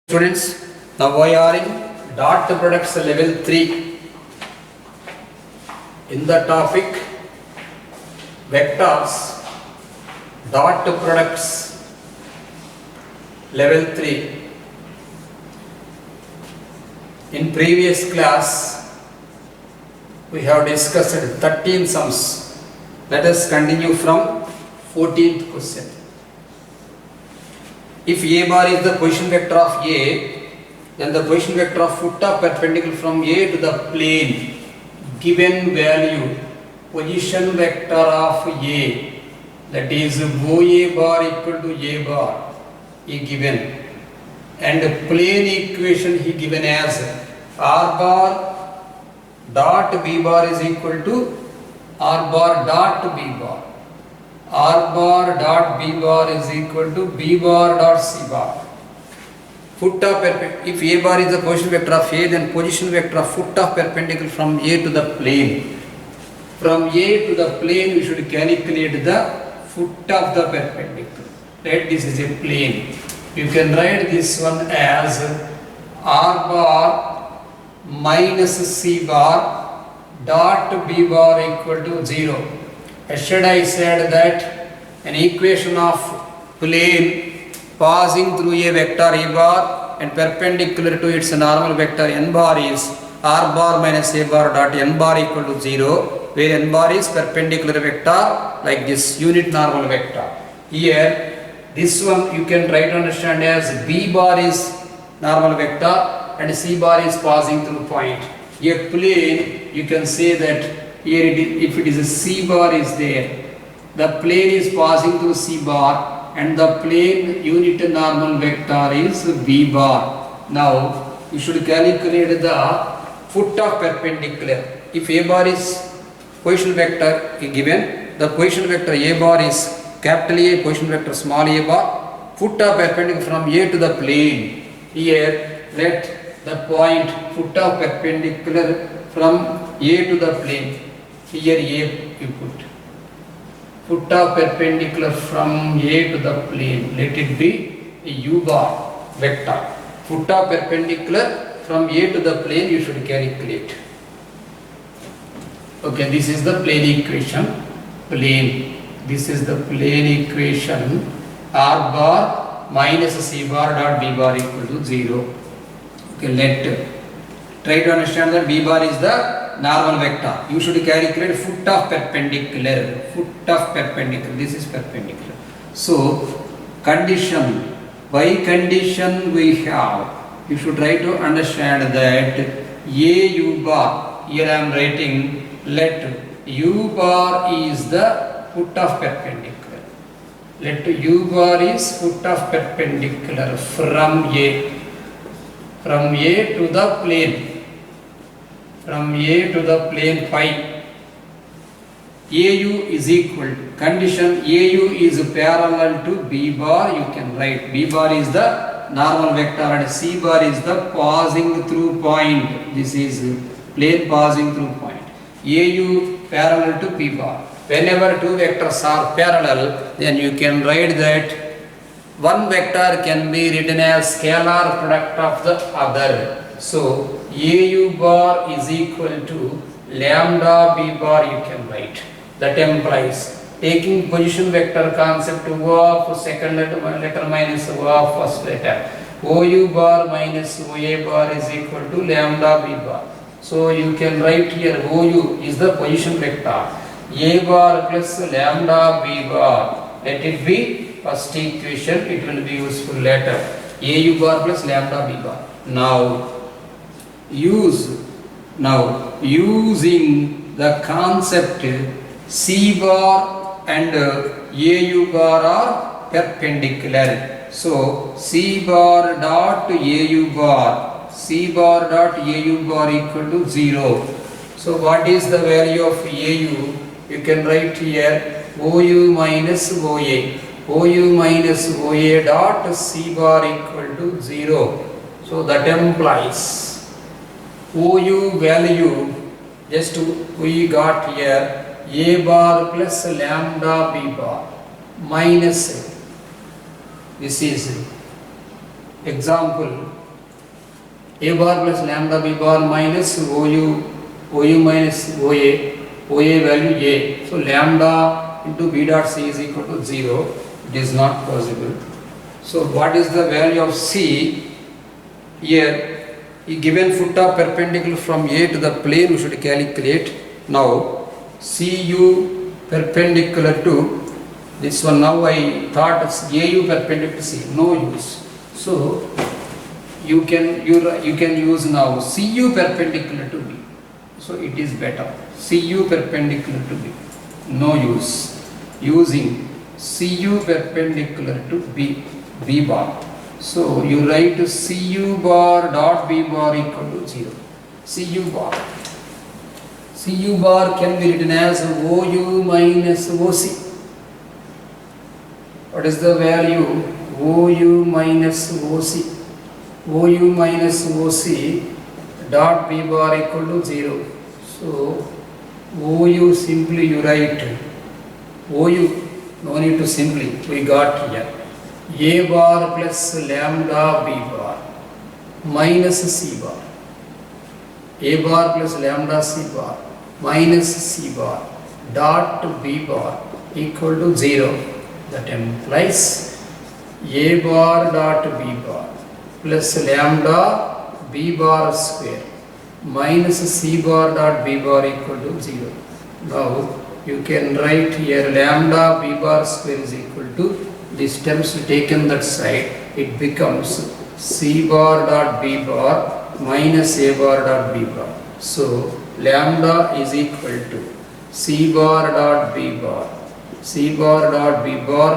Students, now we are in dot products level 3 in the topic vectors dot products level 3. In previous class we have discussed 13 sums. Let us continue from 14th question. If A bar is the position vector of A, then the position vector of foot of perpendicular from A to the plane given value position vector of A, that is OA bar equal to A bar is given, and plane equation he given as R bar dot B bar is equal to R bar dot B bar. R bar dot B bar is equal to B bar dot C bar. Foot of perpendicular. If A bar is the position vector of A, then position vector of foot of perpendicular from A to the plane. From A to the plane, we should calculate the foot of the perpendicular. Right? This is a plane. You can write this one as R bar minus C bar dot B bar equal to 0. Yesterday I said that an equation of plane passing through a vector A bar and perpendicular to its normal vector N bar is R bar minus A bar dot N bar equal to 0, where N bar is perpendicular vector like this unit normal vector. Here this one you can try to understand as B bar is normal vector and C bar is passing through point. A plane, you can say that here if it is a C bar is there, the plane is passing through C bar and the plane unit normal vector is B bar. Now you should calculate the foot of perpendicular. If A bar is position vector given, the position vector A bar is capital A, position vector small a bar, foot of perpendicular from A to the plane. Here let the point foot of perpendicular from A to the plane. Here A you put foot of perpendicular from A to the plane, let it be a U bar vector. Foot of perpendicular from A to the plane you should calculate. Okay, this is the plane equation. Plane. This is the plane equation. R bar minus C bar dot B bar equal to 0. Okay, let try to understand that B bar is the normal vector. You should calculate foot of perpendicular. Foot of perpendicular. This is perpendicular. So condition. By condition we have. You should try to understand that A U bar. Here I am writing. Let U bar is the foot of perpendicular. Let U bar is foot of perpendicular from A. From A to the plane. From A to the plane phi. AU is equal to condition AU is parallel to B bar. You can write B bar is the normal vector and C bar is the passing through point. This is plane passing through point. AU parallel to B bar. Whenever two vectors are parallel, then you can write that one vector can be written as scalar product of the other. So AU bar is equal to lambda B bar you can write. That implies taking position vector concept O of second letter minus O of first letter. OU bar minus OA bar is equal to lambda B bar. So you can write here OU is the position vector. A bar plus lambda B bar. Let it be first equation. It will be useful later. AU bar plus lambda B bar. Now using the concept C bar and AU bar are perpendicular. So C bar dot AU bar equal to 0. So what is the value of AU? You can write here OU minus OA. OU minus OA dot C bar equal to 0. So that implies OU value just we got here A bar plus lambda B bar minus this is Example, A bar plus lambda B bar minus OU minus OA value A. So lambda into B dot C is equal to 0. It is not possible. So what is the value of C? Here, given foot of perpendicular from A to the plane, we should calculate. Now, CU perpendicular to this one. Now I thought it's AU perpendicular to C. No use. So you can use now CU perpendicular to B. So it is better. CU perpendicular to B. No use. Using CU perpendicular to B bar. So you write CU bar dot B bar equal to 0. CU bar can be written as OU minus OC. What is the value? OU minus OC. OU minus OC dot B bar equal to 0. So OU simply you write OU, no need to simply, we got here A bar plus lambda B bar minus C bar. A bar plus lambda C bar minus C bar dot B bar equal to 0. That implies A bar dot B bar plus lambda B bar square minus C bar dot B bar equal to 0. Now you can write here lambda B bar square is equal to these terms taken that side. It becomes C bar dot B bar minus A bar dot B bar. So lambda is equal to C bar dot B bar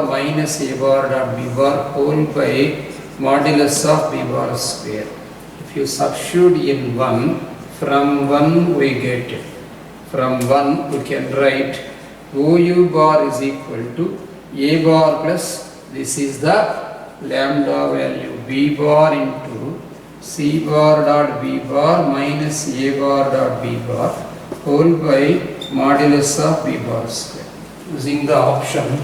minus A bar dot B bar whole by modulus of B bar square. If you substitute in 1, from 1 we get it. From 1 we can write OU bar is equal to A bar plus, this is the lambda value, B bar into C bar dot B bar minus A bar dot B bar whole by modulus of B bar square. Using the option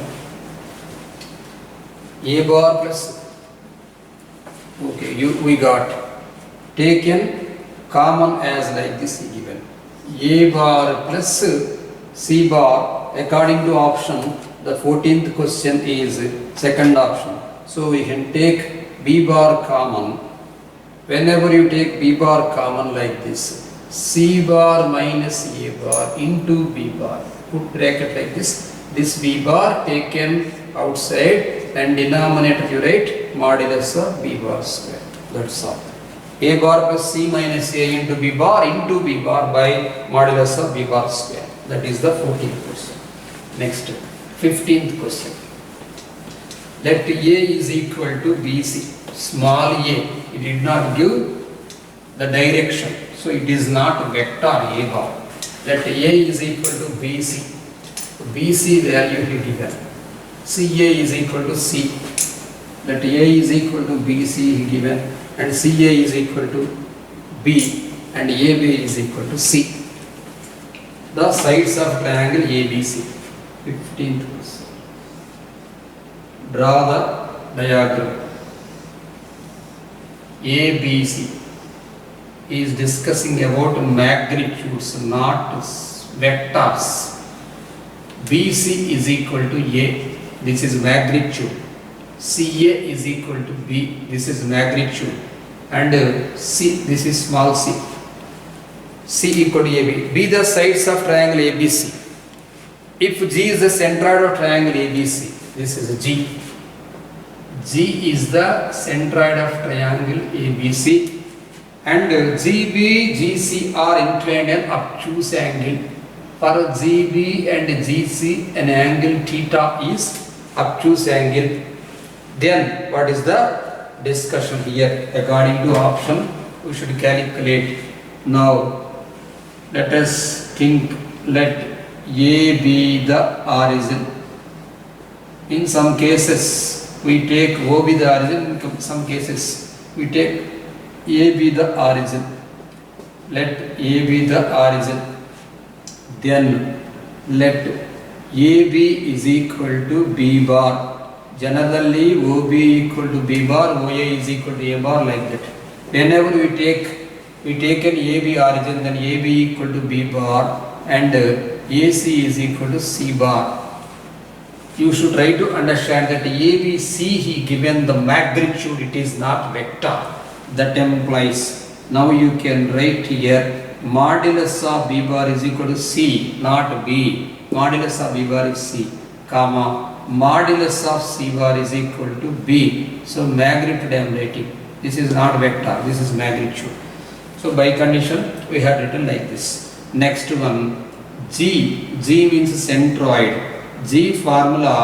A bar plus, okay, we got taken common as like this given. A bar plus C bar according to option. The 14th question is second option. So we can take B bar common. Whenever you take B bar common like this, C bar minus A bar into B bar. Put bracket like this. This B bar taken outside and denominator you write modulus of B bar square. That's all. A bar plus C minus A into B bar by modulus of B bar square. That is the 14th question. Next, 15th question. Let A is equal to BC. Small a, it did not give the direction. So it is not vector A bar. Let A is equal to BC. BC value he given. CA is equal to C. Let A is equal to BC he given, and CA is equal to B, and AB is equal to C. The sides of triangle ABC. 15th question. Draw the diagram. ABC is discussing about magnitudes, not vectors. BC is equal to A. This is magnitude. CA is equal to B. This is magnitude. And C, this is small c. C equal to AB. Be the sides of triangle ABC. If G is the centroid of triangle ABC, this is G. G is the centroid of triangle ABC, and GB, GC are inclined an obtuse angle. For GB and GC, an angle theta is obtuse angle. Then what is the discussion here? According to option, we should calculate. Now let us think. Let A be the origin. In some cases we take O be the origin. In some cases we take A be the origin. Let A be the origin. Then let AB is equal to B bar. Generally OB equal to B bar, OA is equal to A bar, like that. Whenever we take an AB origin, then AB equal to B bar and AC is equal to C bar. You should try to understand that ABC he given the magnitude, it is not vector. That implies, now you can write here modulus of B bar is equal to C, not B. Modulus of B bar is C, comma, modulus of C bar is equal to B. So magnitude I am writing. This is not vector, this is magnitude. So by condition we have written like this. Next one, G means centroid. G formula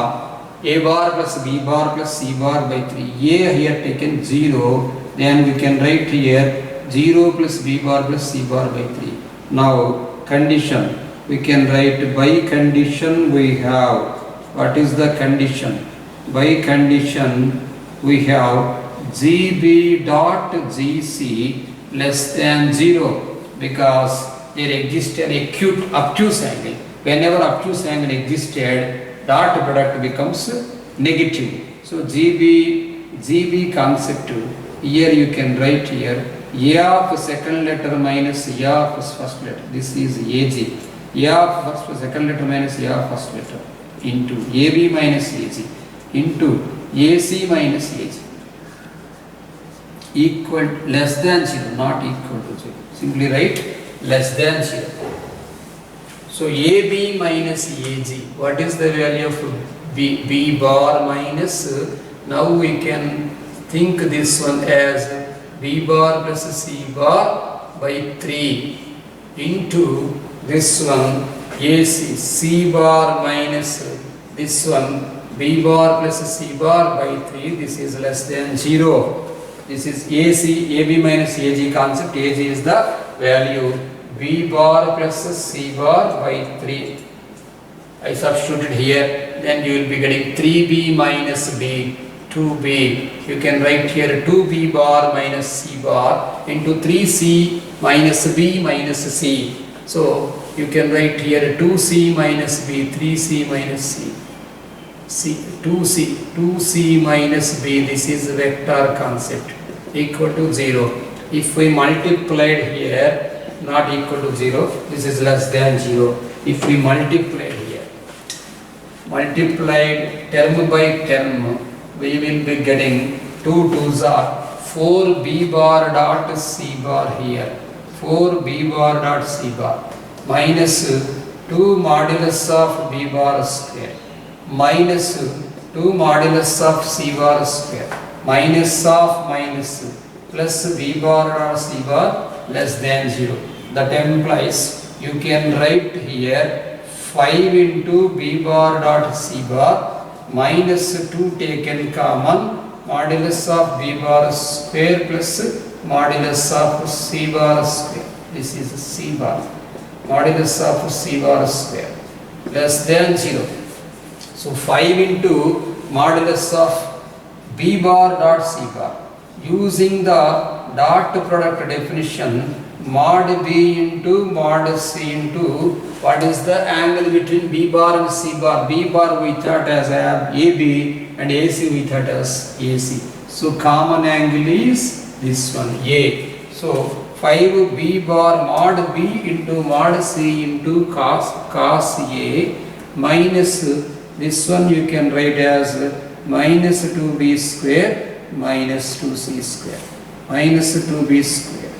A bar plus B bar plus C bar by 3. A here taken 0, then we can write here 0 plus B bar plus C bar by 3. Now condition, we can write by condition we have, what is the condition? By condition we have GB dot GC less than 0, because there exists an acute obtuse angle. Whenever obtuse angle existed, dot product becomes negative. So GB concept, here you can write here A of second letter minus A of first letter. This is AG. A of first second letter minus A of first letter into AB minus AG into AC minus AG equal less than 0, not equal to 0. Simply write less than 0. So AB minus AG, what is the value of B bar minus, now we can think this one as B bar plus C bar by 3 into this one AC, C bar minus this one B bar plus C bar by 3, this is less than 0. This is AC, AB minus AG concept. AG is the value B bar plus C bar by 3. I substituted here, then you will be getting 3B minus B, 2B. You can write here 2B bar minus C bar into 3C minus B minus C. So you can write here 2C minus B, 3C minus C, 2C minus B. This is vector concept equal to 0. If we multiplied here, not equal to 0, this is less than 0. If we multiplied here, multiplied term by term, we will be getting 2 2s are 4B bar dot C bar here, 4B bar dot C bar minus 2 modulus of B bar square minus 2 modulus of C bar square minus of minus plus B bar dot C bar less than 0. That implies you can write here 5 into B bar dot C bar minus 2 taken common modulus of B bar square plus modulus of C bar square. This is C bar. Modulus of C bar square less than 0. So 5 into modulus of B bar dot C bar. Using the dot product definition, mod B into mod C into what is the angle between B bar and C bar. B bar we thought as AB and AC we thought as AC. So common angle is this one A. So 5 B bar mod B into mod C into cos A minus this one you can write as minus 2B square minus 2C square minus 2B square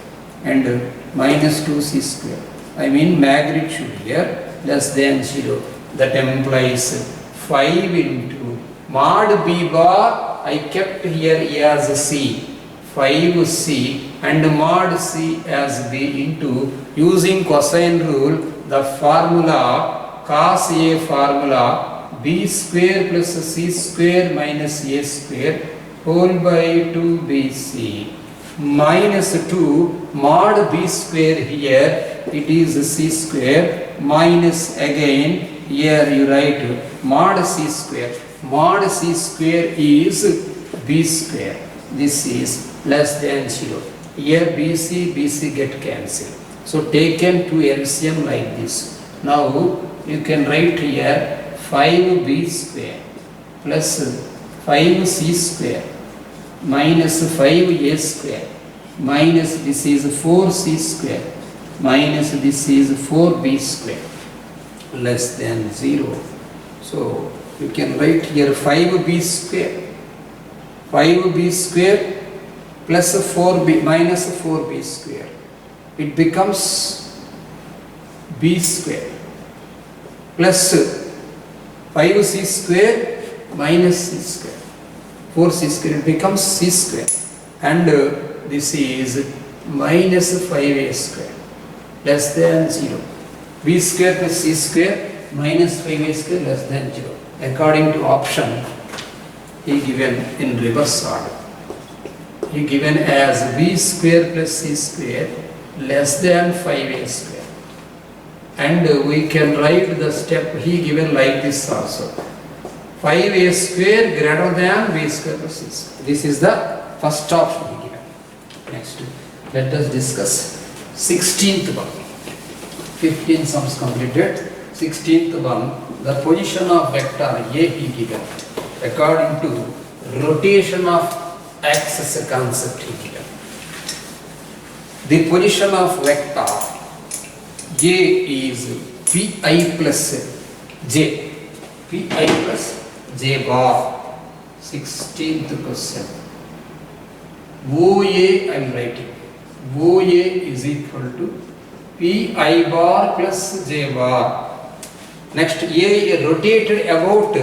and minus 2C square. I mean magnitude here less than 0. That implies 5 into mod B bar I kept here as C, 5C and mod C as B into, using cosine rule, the formula cos A formula B square plus C square minus A square whole by 2BC minus 2 mod B square here it is C square minus again here you write mod C square. Mod C square is B square. This is less than 0. Here BC get cancelled. So taken to LCM like this. Now you can write here 5B square plus 5c square minus 5a square minus this is 4c square minus this is 4b square less than 0. So you can write here 5b square plus 4b minus 4b square. It becomes b square plus 5c square minus c square 4c square, it becomes c square, and this is minus 5a square less than 0. b square plus c square minus 5a square less than 0. According to option, he given in reverse order. He given as b square plus c square less than 5a square. And we can write the step he given like this also. 5a square greater than b square plus c square. This is the first option he given. Next, let us discuss 16th one. 15 sums completed. 16th one, the position of vector A he given according to rotation of axis concept he given. The position of vector A is pi plus j. Pi plus j bar. 16th question. OA I am writing. OA is equal to pi bar plus j bar. Next, A rotated about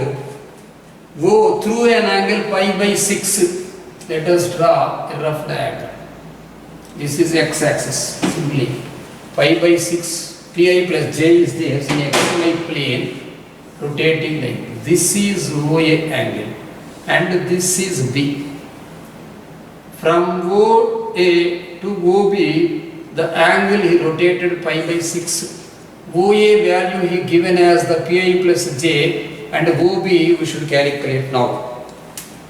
O through an angle pi by 6. Let us draw a rough diagram. This is x-axis simply. Pi by 6, pi plus j is there in xy plane rotating like this. Is OA angle and this is B. From OA to OB, the angle he rotated pi by 6. OA value he given as the pi plus j, and OB we should calculate now.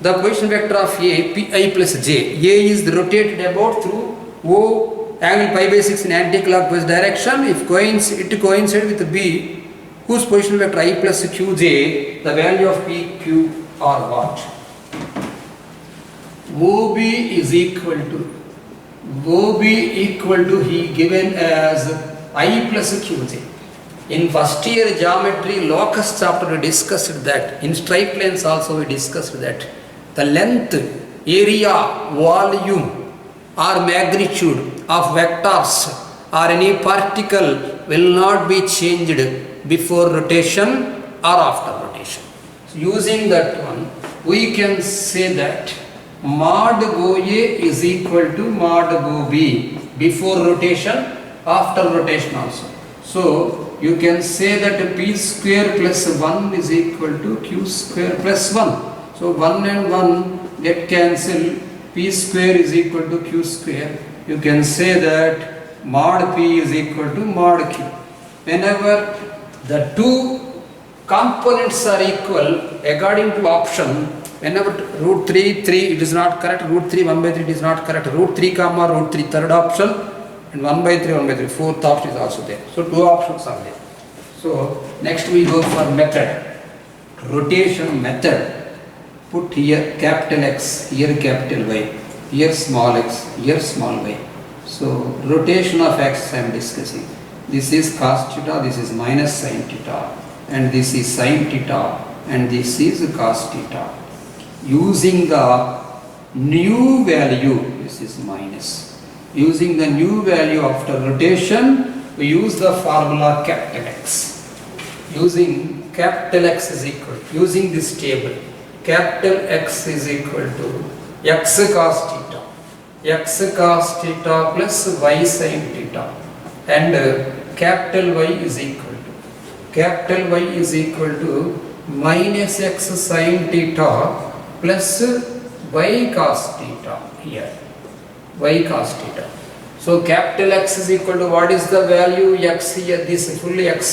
The position vector of A, pi plus j. A is rotated about through O angle pi by 6 in anti-clockwise direction. If it coincides with B, whose position vector I plus qj, the value of p, q are what? OB is equal to he given as I plus qj. In first year geometry locus chapter we discussed that. In straight lines also we discussed that. The length, area, volume or magnitude of vectors or any particle will not be changed before rotation or after rotation. So using that one, we can say that mod OA is equal to mod OB before rotation, after rotation also. So you can say that p square plus 1 is equal to q square plus 1. So 1 and 1 get cancelled. P square is equal to q square. You can say that mod p is equal to mod q. Whenever the two components are equal according to option, whenever root 3, 3 it is not correct, root 3, 1 by 3 it is not correct, root 3 comma root 3 third option, and 1 by 3, 1 by 3 fourth option is also there. So two options are there. So next we go for method. Rotation method. Put here capital X, here capital Y, here small x, here small y. So rotation of x I am discussing. This is cos theta, this is minus sin theta, and this is sin theta, and this is cos theta. Using the new value, this is minus. Using the new value after rotation, we use the formula capital X. Using capital X is equal, using this table, capital X is equal to x cos theta plus y sin theta, and capital Y is equal to minus x sin theta plus y cos theta here. Y cos theta. So capital X is equal to what is the value x here, this fully x.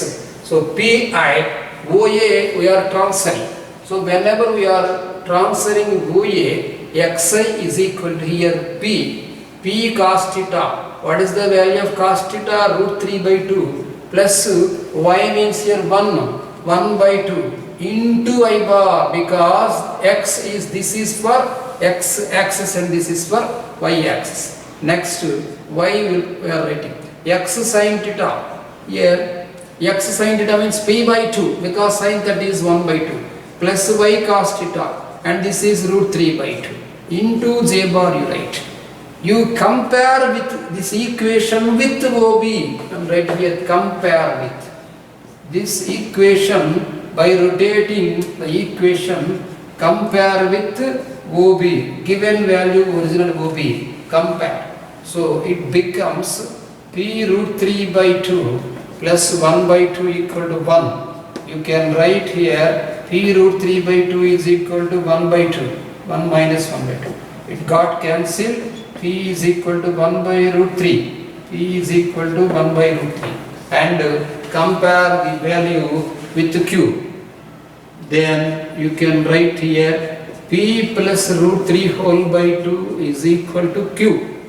So pi OA we are transferring. So whenever we are transferring OA, xi is equal to here p cos theta. What is the value of cos theta? Root 3 by 2 plus y means here 1 by 2 into I bar, because x is, this is for x axis and this is for y axis. Next y we are writing x sin theta. Here x sin theta means p by 2, because sin theta is 1 by 2, plus y cos theta, and this is root 3 by 2 into j bar you write. You compare with this equation with OB. I am writing here compare with this equation by rotating the equation. Compare with OB, given value original OB, compare. So it becomes p root 3 by 2 plus 1 by 2 equal to 1. You can write here p root 3 by 2 is equal to 1 by 2, 1 minus 1 by 2. It got cancelled. P is equal to 1 by root 3. P is equal to 1 by root 3. And compare the value with Q. Then you can write here P plus root 3 whole by 2 is equal to Q.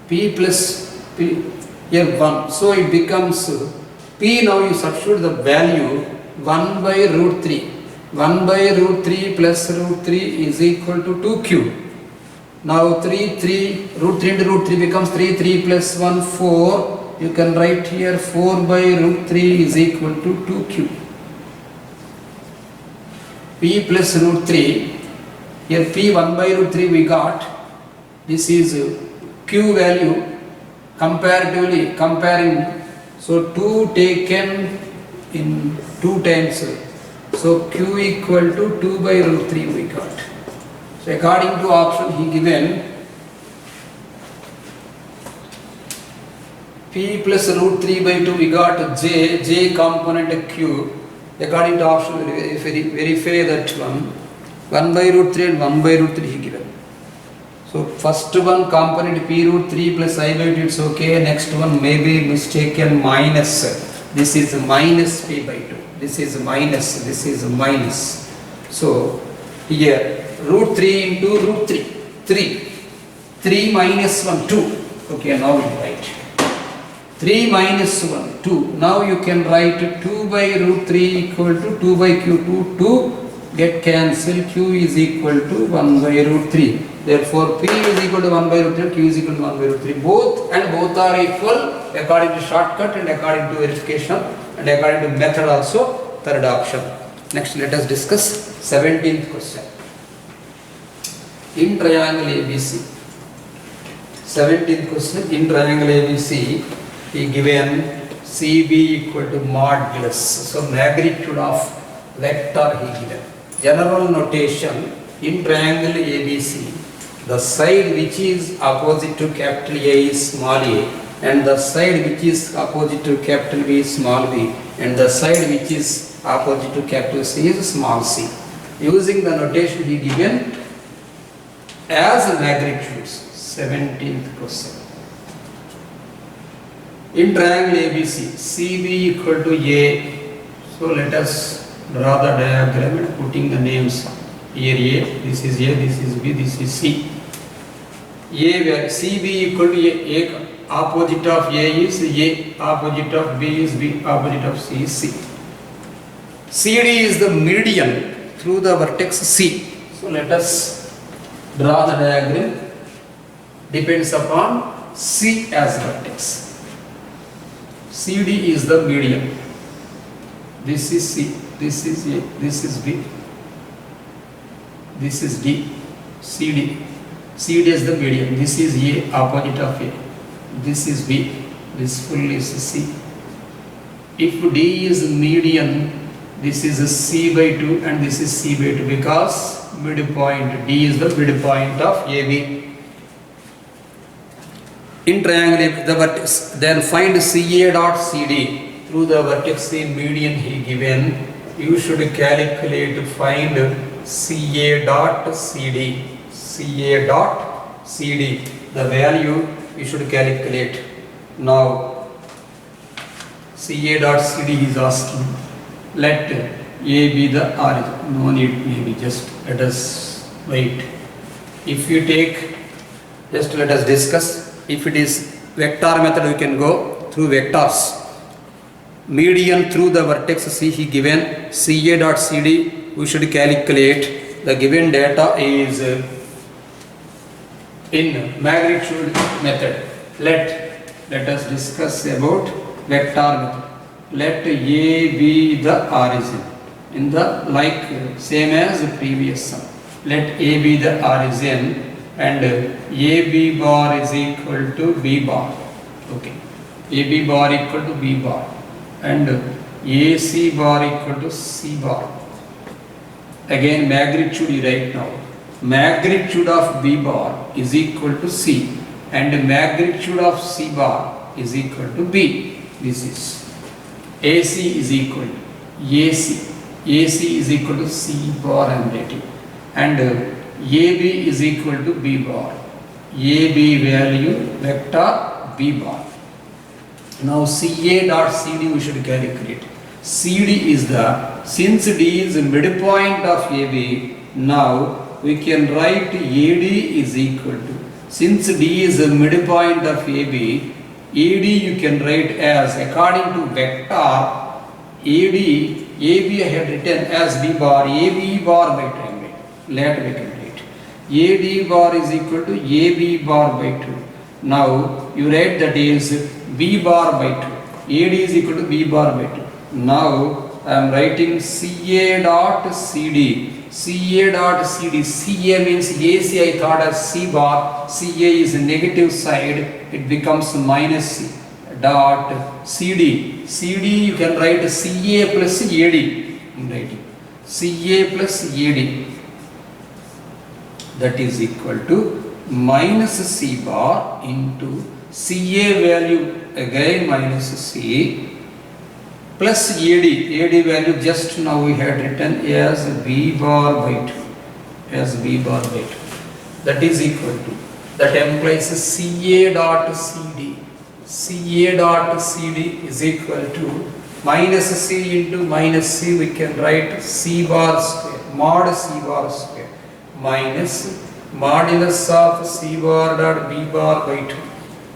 P plus P, here 1. So it becomes P, now you substitute the value 1 by root 3. 1 by root 3 plus root 3 is equal to 2Q. Now 3 root 3 into root 3 becomes 3 plus 1 4. You can write here 4 by root 3 is equal to 2Q. P plus root 3, here P 1 by root 3 we got. This is Q value comparatively comparing. So 2 taken in 2 times. So Q equal to 2 by root 3 we got. So according to option he given P plus root 3 by 2 we got J component Q. According to option verify that one. 1 by root 3 and 1 by root 3 he given. So first one component P root 3 plus I by 2 it's okay. Next one may be mistaken minus. This is minus P by 2. This is minus. This is minus. So here root 3 into root 3. 3. 3 minus 1 2. Okay, now we write 3 minus 1 2. Now you can write 2 by root 3 equal to 2 by Q. 2 get cancelled. Q is equal to 1 by root 3. Therefore P is equal to 1 by root 3, Q is equal to 1 by root 3. Both are equal according to shortcut and according to verification and according to method also. Third option. Next let us discuss 17th question. In triangle ABC. 17th question. In triangle ABC he given CB equal to modulus. So magnitude of vector he given. General notation in triangle ABC, the side which is opposite to capital A is small a, and the side which is opposite to capital B is small b, and the side which is opposite to capital C is small c. Using the notation he given as magnitudes. 17th question. In triangle ABC, CB equal to A. So let us draw the diagram and putting the names. Here A, this is A, this is B, this is C. A where CB equal to A, opposite of A is A, opposite of B is B, opposite of C is C. CD is the median through the vertex C. So let us draw the diagram. Depends upon C as vertex. CD is the median. This is C, this is A, this is B, this is D, CD. CD is the median. This is A, opposite of A. This is B, this full is C. If D is median, this is a C by 2 and this is C by 2 because midpoint D is the midpoint of AB. In triangle the vertex, then find CA dot CD through the vertex C median he given. You should calculate find CA dot CD. CA dot CD. The value you should calculate. Now CA dot CD is asking. Let A be the origin. No need maybe, just let us wait. If you take, just let us discuss. If it is vector method, we can go through vectors. median through the vertex C he given CA dot CD. We should calculate the given data is in magnitude method. Let us discuss about vector method. Let A be the origin in the same as the previous sum. Let A be the origin and AB bar is equal to B bar. Okay. AB bar equal to B bar and AC bar equal to C bar. Again magnitude you write now. Magnitude of B bar is equal to C and magnitude of C bar is equal to B. This is AC is equal to AC. AC is equal to C bar I am writing and AB is equal to B bar. AB value vector B bar. Now CA dot CD we should calculate. CD is since D is the midpoint of AB, now we can write AD is equal to, since D is the midpoint of AB, AD you can write as according to vector AB I have written as B bar, AB bar by 2. Let we can write AD bar is equal to AB bar by 2. Now you write that is B bar by 2. AD is equal to B bar by 2. Now I am writing CA dot CD. CA dot CD. CA means AC I thought as C bar. CA is negative side. It becomes minus C. Dot CD. CD you can write CA plus AD. In writing CA plus AD. That is equal to minus C bar into CA value again minus C plus AD value just now we had written as B bar by 2, as B bar by 2. That is equal to, that implies CA dot CD. CA dot CD is equal to minus C into minus C, we can write C bar square, mod C bar square minus modulus of C bar dot B bar by 2.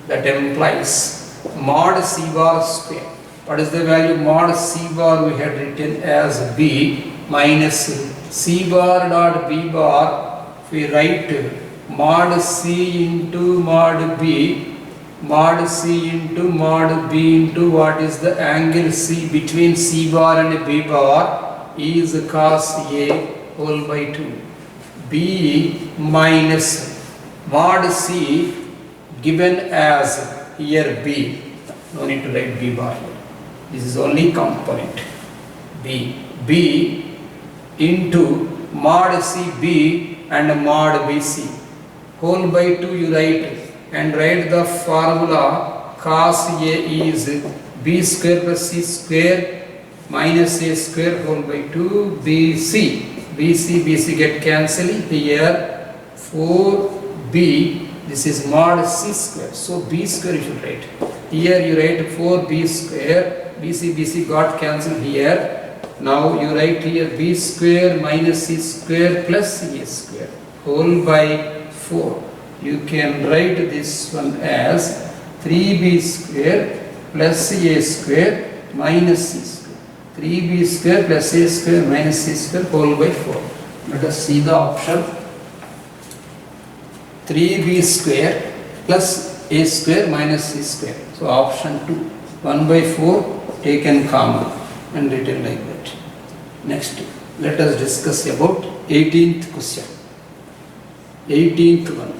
That implies mod C bar square. What is the value? Mod C bar we had written as B minus C bar dot B bar. We write mod C into mod B, mod C into mod B into what is the angle C between C bar and B bar is cos A whole by 2. B minus mod C given as here B. No need to write B bar here. This is only component B into mod CB and mod BC whole by 2 you write and write the formula cos A is B square plus C square minus A square whole by 2 BC get cancelled here 4B, this is mod C square, so B square you should write. Here you write 4B square, BC got cancelled here. Now you write here B square minus C square plus A square whole by 4. You can write this one as 3B square plus A square minus C square. 3B square plus A square minus C square whole by 4. Let us see the option. 3B square plus A square minus C square. So option 2. 1 by 4 taken common and written like that. Next, let us discuss about 18th question. 18th one.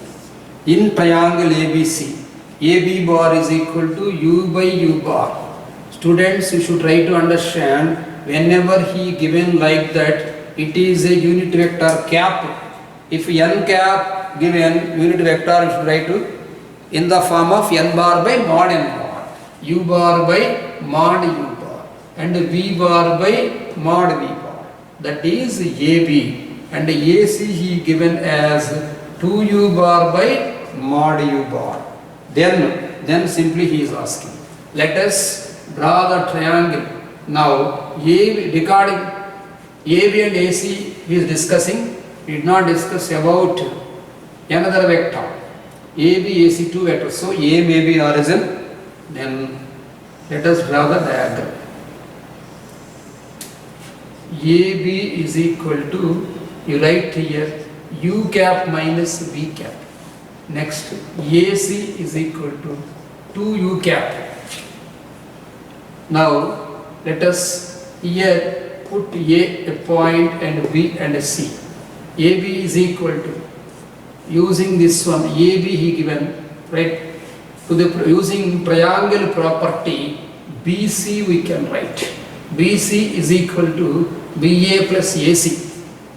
In triangle ABC, AB bar is equal to U by U bar. Students, you should try to understand whenever he given like that, it is a unit vector cap. If n cap given unit vector, you should write to in the form of n bar by mod n bar, U bar by mod U bar and V bar by mod V bar. That is AB and AC he given as 2U bar by mod U bar. Then simply he is asking, let us draw the triangle. Now regarding AB and AC he is discussing, he did not discuss about another vector. AB, AC, two vectors. So A may be origin. Then let us draw the diagram. AB is equal to, you write here, U cap minus V cap. Next, AC is equal to 2U cap. Now, let us here put A point and B and C. AB is equal to, using this one, AB he given, right, to the using triangle property, BC we can write. BC is equal to BA plus AC.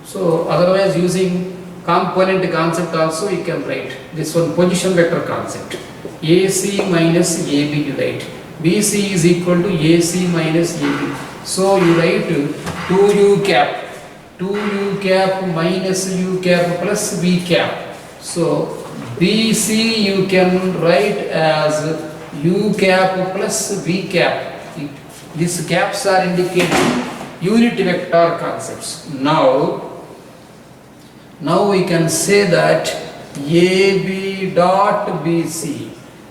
So otherwise using component concept also we can write this one, position vector concept. AC minus AB you write. BC is equal to AC minus AB. So you write 2U cap. 2U cap minus U cap plus V cap. So BC you can write as U cap plus V cap. These caps are indicating unit vector concepts. Now we can say that AB dot BC.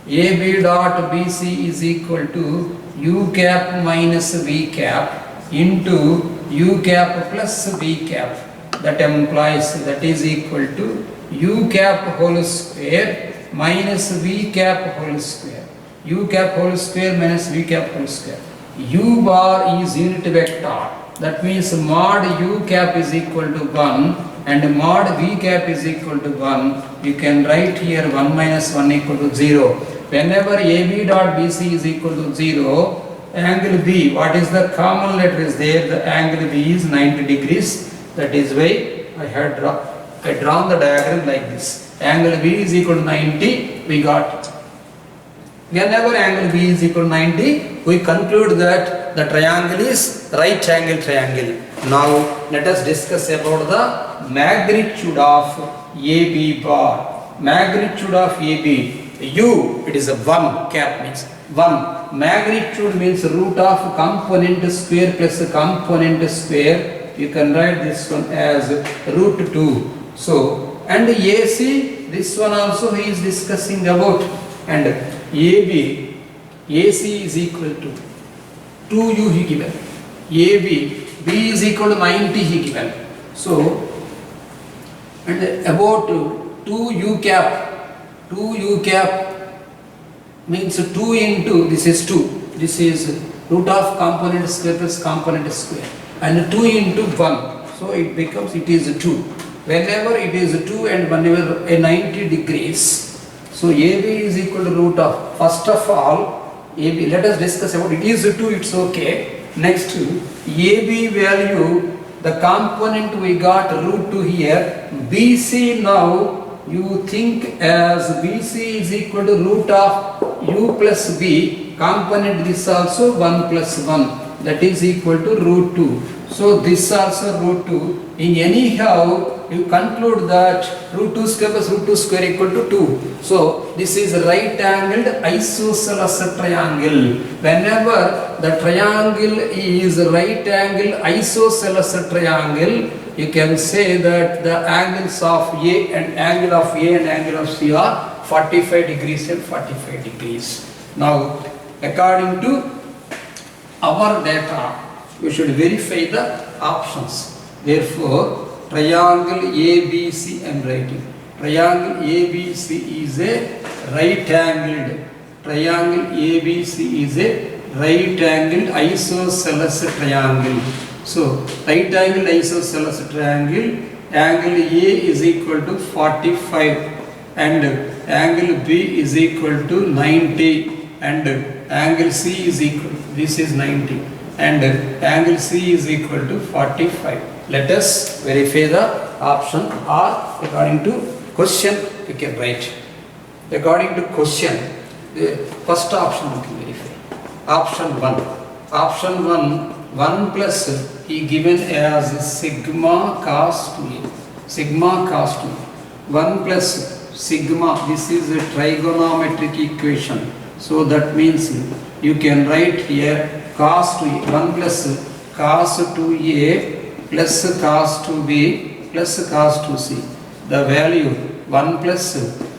AB dot BC is equal to U cap minus V cap into U cap plus V cap. That implies that is equal to U cap whole square minus V cap whole square. U cap whole square minus V cap whole square. U bar is unit vector. That means mod U cap is equal to 1 and mod V cap is equal to 1. You can write here 1 minus 1 equal to 0. Whenever AB dot BC is equal to 0, angle B, what is the common letter is there? The angle B is 90 degrees. That is why I drawn the diagram like this. Angle B is equal to 90, we got. Whenever angle B is equal to 90, we conclude that the triangle is right angle triangle. Now let us discuss about the magnitude of AB bar. Magnitude of AB. U, it is a 1, cap means 1. Magnitude means root of component square plus component square. You can write this one as root 2. So, and AC, this one also he is discussing about. And AB, AC is equal to 2U he given. AB, B is equal to 90 he given. So, and about 2U cap. 2U cap means 2 into, this is 2. This is root of component square plus component square. And 2 into 1. So it becomes, it is 2. Whenever it is 2 and whenever a 90 degrees. So AB is equal to root of, first of all, AB, let us discuss about it is 2, it's okay. Next, AB value, the component we got root 2 here. BC now, you think as BC is equal to root of U plus B, component this also 1 plus 1, that is equal to root 2. So this also root 2. In anyhow, you conclude that root 2 square plus root 2 square equal to 2. So this is right angled isosceles triangle. Whenever the triangle is right angle isosceles triangle, you can say that the angles of A and angle of A and angle of C are 45 degrees and 45 degrees. Now, according to our data, you should verify the options. Therefore, triangle ABC I am writing. Triangle ABC is a right angled. Triangle ABC is a right angled isosceles triangle. So, right angle isosceles triangle, angle A is equal to 45 and angle B is equal to 90 and angle C is equal, this is 90 and angle C is equal to 45. Let us verify the option or according to question we can write. According to question, the first option we can verify. Option 1. Option 1 plus he given as sigma cos 2a. Sigma cos 2a. 1 plus sigma, this is a trigonometric equation. So that means you can write here cos 2a. 1 plus cos 2a plus cos 2b plus cos 2c. The value 1 plus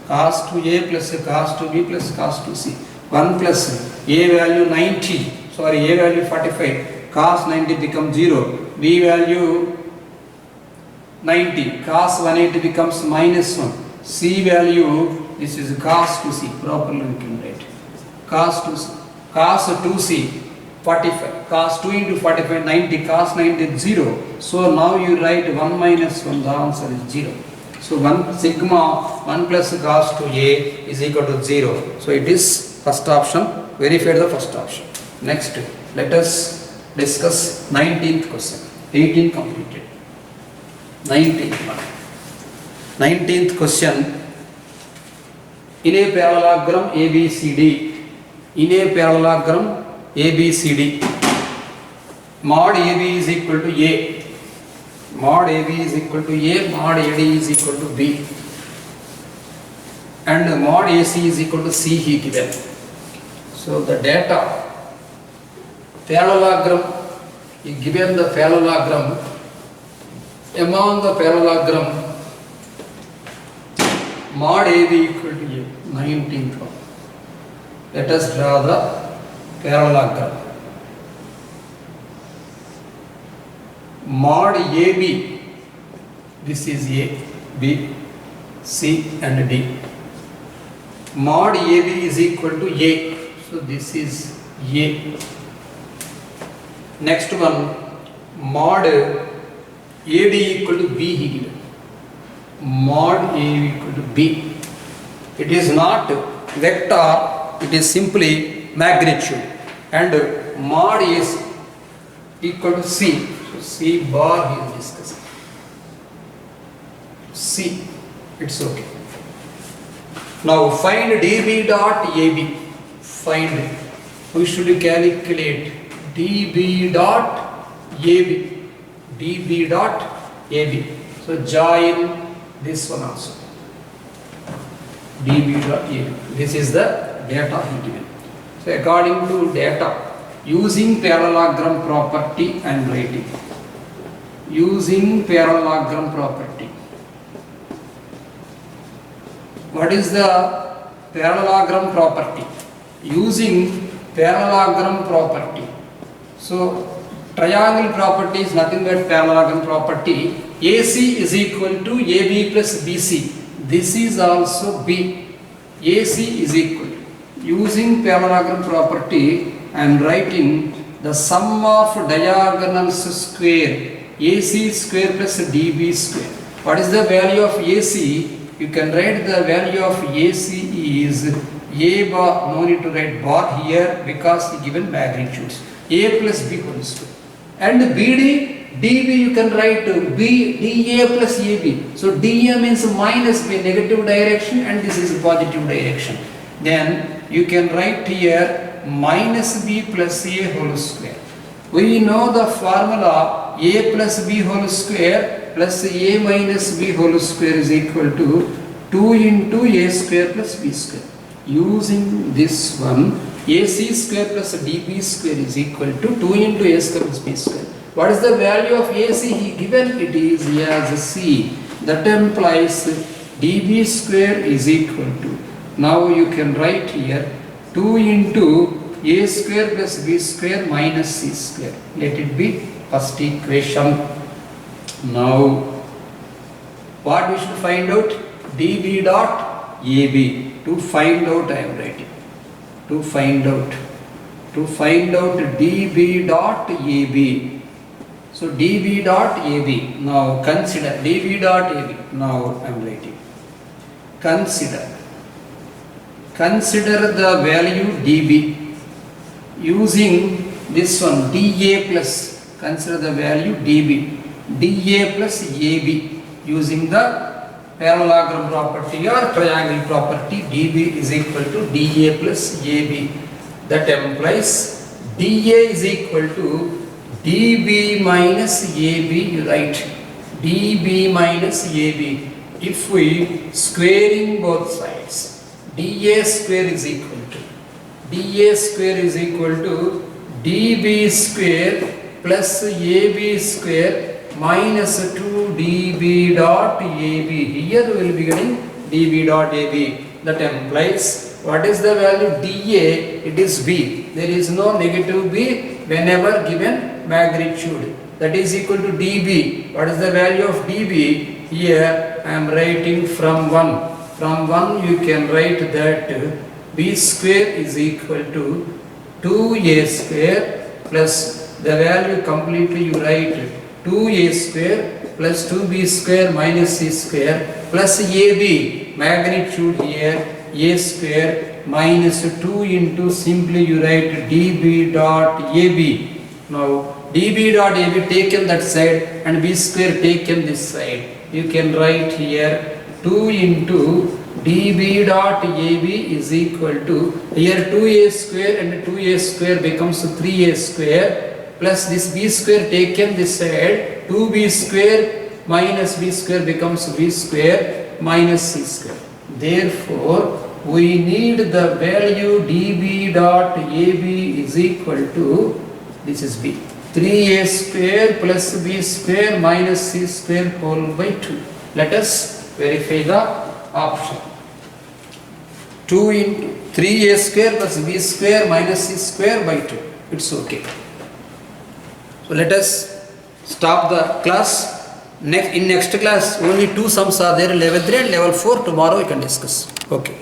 cos 2a plus cos 2b plus cos 2c. 1 plus a value 90. Sorry, a value 45, cos 90 becomes 0, B value 90, cos 180 becomes minus 1. C value, this is cos 2C, properly we can write. Cos 2C, cos 2C, 45, cos 2 into 45, 90, cos 90 is 0. So now you write 1 minus 1, the answer is 0. So 1 sigma 1 plus cos 2A is equal to 0. So it is first option, verify the first option. Next, let us discuss 19th question. 18 completed. 19th question. In a parallelogram ABCD, in a parallelogram ABCD, mod AB is equal to A, mod AB is equal to A, mod AD is equal to B, and mod AC is equal to C he given. So the data, parallelogram, he given the parallelogram, among the parallelogram, mod AB equal to A, 19th one. Let us draw the parallelogram. Mod AB, this is A, B, C and D. Mod AB is equal to A, so this is A. Next one, mod AD equal to B he given. Mod A equal to B. It is not vector, it is simply magnitude. And mod is equal to C. So C bar he is discussing. C, it's okay. Now find dB dot AB. Find, we should calculate dB dot AB. dB dot AB. So join this one also. dB dot AB. This is the data he given. So according to data, using parallelogram property I am writing. Using parallelogram property. What is the parallelogram property? Using parallelogram property. So triangle property is nothing but parallelogram property. AC is equal to AB plus BC. This is also B. AC is equal. Using parallelogram property, I am writing the sum of diagonals square, AC square plus DB square. What is the value of AC? You can write the value of AC is A bar, no need to write bar here because given magnitudes. A plus B whole square. And BD, DB you can write B, DA plus AB. So DA means minus B, negative direction, and this is positive direction. Then you can write here minus B plus A whole square. We know the formula A plus B whole square plus A minus B whole square is equal to 2 into A square plus B square. Using this one, AC square plus DB square is equal to 2 into A square plus B square. What is the value of AC? He given it is as C. That implies DB square is equal to, now you can write here 2 into A square plus B square minus C square. Let it be first equation. Now what we should find out? DB dot AB. To find out I am writing. To find out DB dot AB. So dB dot AB. Now consider dB dot AB. Now I am writing. Consider the value dB using this one dA plus. Consider the value dB. dA plus AB using the parallelogram property or triangle property. dB is equal to dA plus AB. That implies dA is equal to dB minus AB. You write dB minus AB. If we squaring both sides, dA square is equal to dB square plus AB square minus 2 dB dot AB. Here we will be getting dB dot AB. That implies what is the value dA? It is B. There is no negative B whenever given magnitude. that is equal to dB. What is the value of dB? Here I am writing from 1. From 1 you can write that b square is equal to 2a square plus the value completely you write 2a square plus 2b square minus c square plus ab, magnitude here a square minus 2 into simply you write dB dot ab. Now dB dot ab taken that side and b square taken this side. You can write here 2 into dB dot ab is equal to, here 2a square and 2a square becomes 3a square plus this b square taken this side, 2b square minus b square becomes b square minus c square. Therefore, we need the value dB dot ab is equal to, this is b, 3a square plus b square minus c square whole by 2. Let us verify the option. 2 into 3a square plus b square minus c square by 2. It's okay. So let us stop the class. In next class only 2 sums are there, level 3 and level 4. Tomorrow we can discuss. Okay.